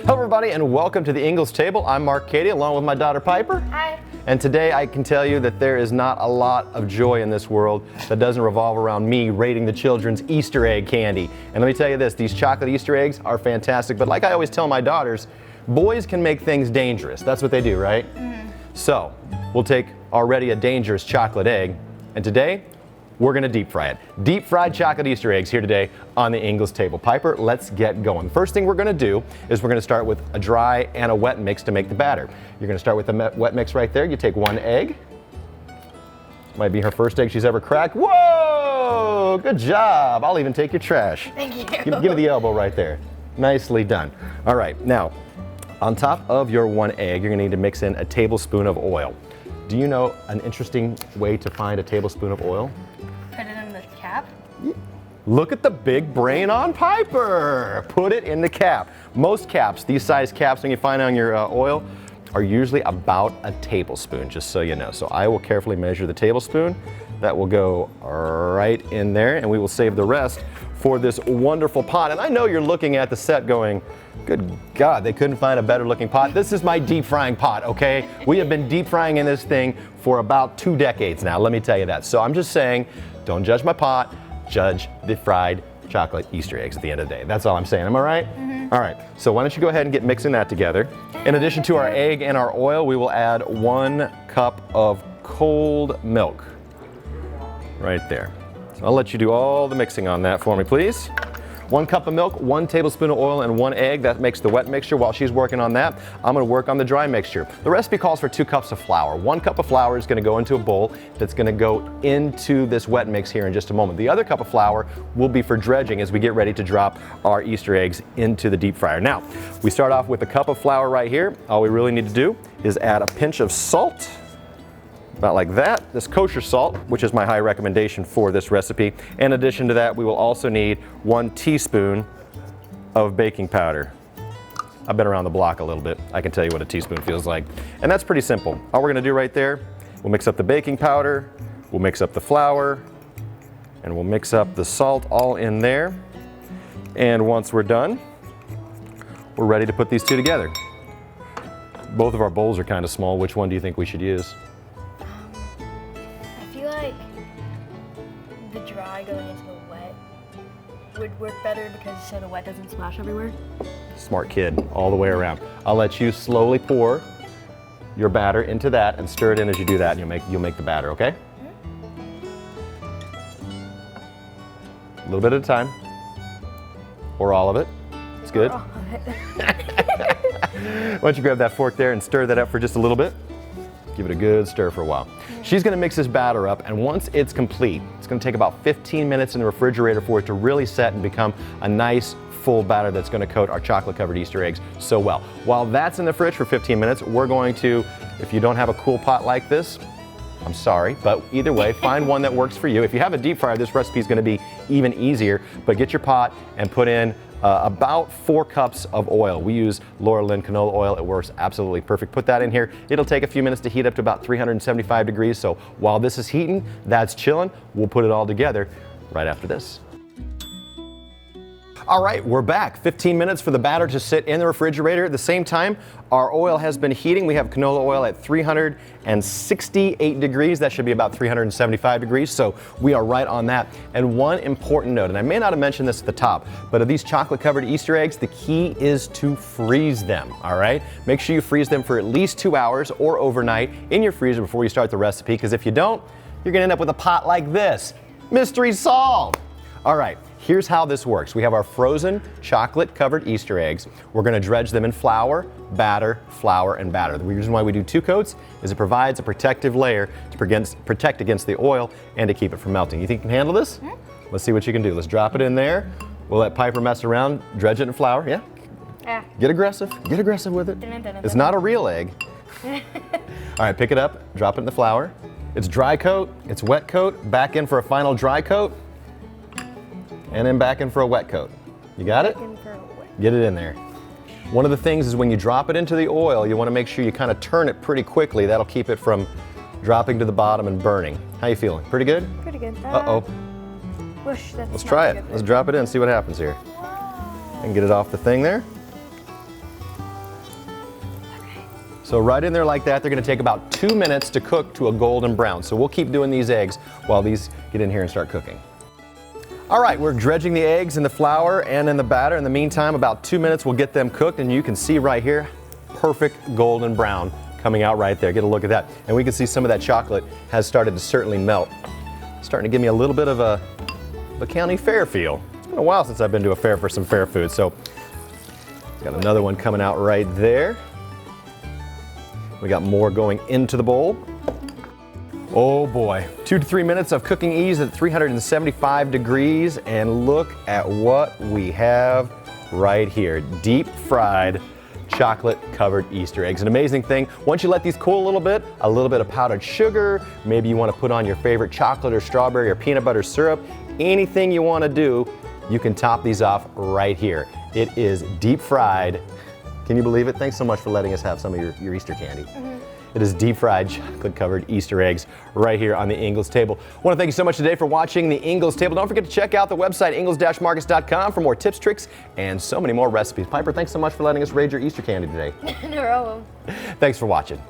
Hello everybody and welcome to the Ingles table. I'm Mark Keady along with my daughter Piper. Hi. And today I can tell you that there is not a lot of joy in this world that doesn't revolve around me rating the children's Easter egg candy. And let me tell you this, these chocolate Easter eggs are fantastic, but like I always tell my daughters, boys can make things dangerous. That's what they do, right? Mm-hmm. So we'll take already a dangerous chocolate egg, and today we're gonna deep fry it. Deep fried chocolate Easter eggs here today on the Ingles table. Piper, let's get going. First thing we're gonna do is we're gonna start with a dry and a wet mix to make the batter. You're gonna start with the wet mix right there. You take one egg. Might be her first egg she's ever cracked. Whoa, good job. I'll even take your trash. Thank you. Give me the elbow right there. Nicely done. All right, now, on top of your one egg, you're gonna need to mix in a tablespoon of oil. Do you know an interesting way to find a tablespoon of oil? Put it in the cap? Look at the big brain on Piper. Put it in the cap. Most caps, these size caps when you find on your oil, are usually about a tablespoon, just so you know. So I will carefully measure the tablespoon. That will go right in there, and we will save the rest for this wonderful pot. And I know you're looking at the set going, good God, they couldn't find a better looking pot. This is my deep frying pot, okay? We have been deep frying in this thing for about 2 decades now, let me tell you that. So I'm just saying, don't judge my pot, judge the fried chocolate Easter eggs at the end of the day. That's all I'm saying, am I right? Mm-hmm. All right, so why don't you go ahead and get mixing that together. In addition to our egg and our oil, we will add 1 cup of cold milk. Right there. So I'll let you do all the mixing on that for me, please. 1 cup of milk, 1 tablespoon of oil, and 1 egg. That makes the wet mixture. While she's working on that, I'm gonna work on the dry mixture. The recipe calls for 2 cups of flour. 1 cup of flour is gonna go into a bowl that's gonna go into this wet mix here in just a moment. The other cup of flour will be for dredging as we get ready to drop our Easter eggs into the deep fryer. Now, we start off with a cup of flour right here. All we really need to do is add a pinch of salt. About like that. This kosher salt, which is my high recommendation for this recipe. In addition to that, we will also need 1 teaspoon of baking powder. I've been around the block a little bit. I can tell you what a teaspoon feels like. And that's pretty simple. All we're gonna do right there, we'll mix up the baking powder, we'll mix up the flour, and we'll mix up the salt all in there. And once we're done, we're ready to put these two together. Both of our bowls are kind of small. Which one do you think we should use? The dry going into the wet would work better because so the wet doesn't splash everywhere. Smart kid, all the way around. I'll let you slowly pour your batter into that and stir it in as you do that, and you'll make the batter, okay? A little bit at a time, or all of it. It's good. Why don't you grab that fork there and stir that up for just a little bit? Give it a good stir for a while. She's gonna mix this batter up, and once it's complete, it's gonna take about 15 minutes in the refrigerator for it to really set and become a nice full batter that's gonna coat our chocolate covered Easter eggs so well. While that's in the fridge for 15 minutes, we're going to, if you don't have a cool pot like this, I'm sorry, but either way, find one that works for you. If you have a deep fryer, this recipe is gonna be even easier, but get your pot and put in about 4 cups of oil. We use Laura Lynn canola oil. It works absolutely perfect. Put that in here. It'll take a few minutes to heat up to about 375 degrees. So while this is heating, that's chilling. We'll put it all together right after this. All right, we're back. 15 minutes for the batter to sit in the refrigerator. At the same time, our oil has been heating. We have canola oil at 368 degrees. That should be about 375 degrees, so we are right on that. And one important note, and I may not have mentioned this at the top, but of these chocolate-covered Easter eggs, the key is to freeze them, all right? Make sure you freeze them for at least 2 hours or overnight in your freezer before you start the recipe, because if you don't, you're gonna end up with a pot like this. Mystery solved! All right, here's how this works. We have our frozen chocolate-covered Easter eggs. We're gonna dredge them in flour, batter, flour, and batter. The reason why we do 2 coats is it provides a protective layer to protect against the oil and to keep it from melting. You think you can handle this? Mm-hmm. Let's see what you can do. Let's drop it in there. We'll let Piper mess around, dredge it in flour, yeah? Get aggressive with it. It's not a real egg. All right, pick it up, drop it in the flour. It's dry coat, it's wet coat, back in for a final dry coat. And then back in for a wet coat. You got it? Get it in there. One of the things is when you drop it into the oil, you want to make sure you kind of turn it pretty quickly. That'll keep it from dropping to the bottom and burning. How you feeling? Pretty good? Pretty good. Uh-oh. Whoosh, Let's try it. Let's drop it in, see what happens here. And get it off the thing there. So right in there like that. They're gonna take about 2 minutes to cook to a golden brown. So we'll keep doing these eggs while these get in here and start cooking. All right, we're dredging the eggs in the flour and in the batter. In the meantime, about 2 minutes, we'll get them cooked, and you can see right here, perfect golden brown coming out right there. Get a look at that. And we can see some of that chocolate has started to certainly melt. Starting to give me a little bit of a county fair feel. It's been a while since I've been to a fair for some fair food. So got another one coming out right there. We got more going into the bowl. Oh boy, 2 to 3 minutes of cooking ease at 375 degrees, and look at what we have right here. Deep fried chocolate covered Easter eggs. An amazing thing. Once you let these cool a little bit of powdered sugar, maybe you want to put on your favorite chocolate or strawberry or peanut butter syrup, anything you want to do, you can top these off right here. It is deep fried. Can you believe it? Thanks so much for letting us have some of your Easter candy. It is deep fried chocolate covered Easter eggs right here on the Ingles table. I want to thank you so much today for watching the Ingles table. Don't forget to check out the website ingles-markets.com for more tips, tricks, and so many more recipes. Piper, thanks so much for letting us raid your Easter candy today. No problem. Thanks for watching.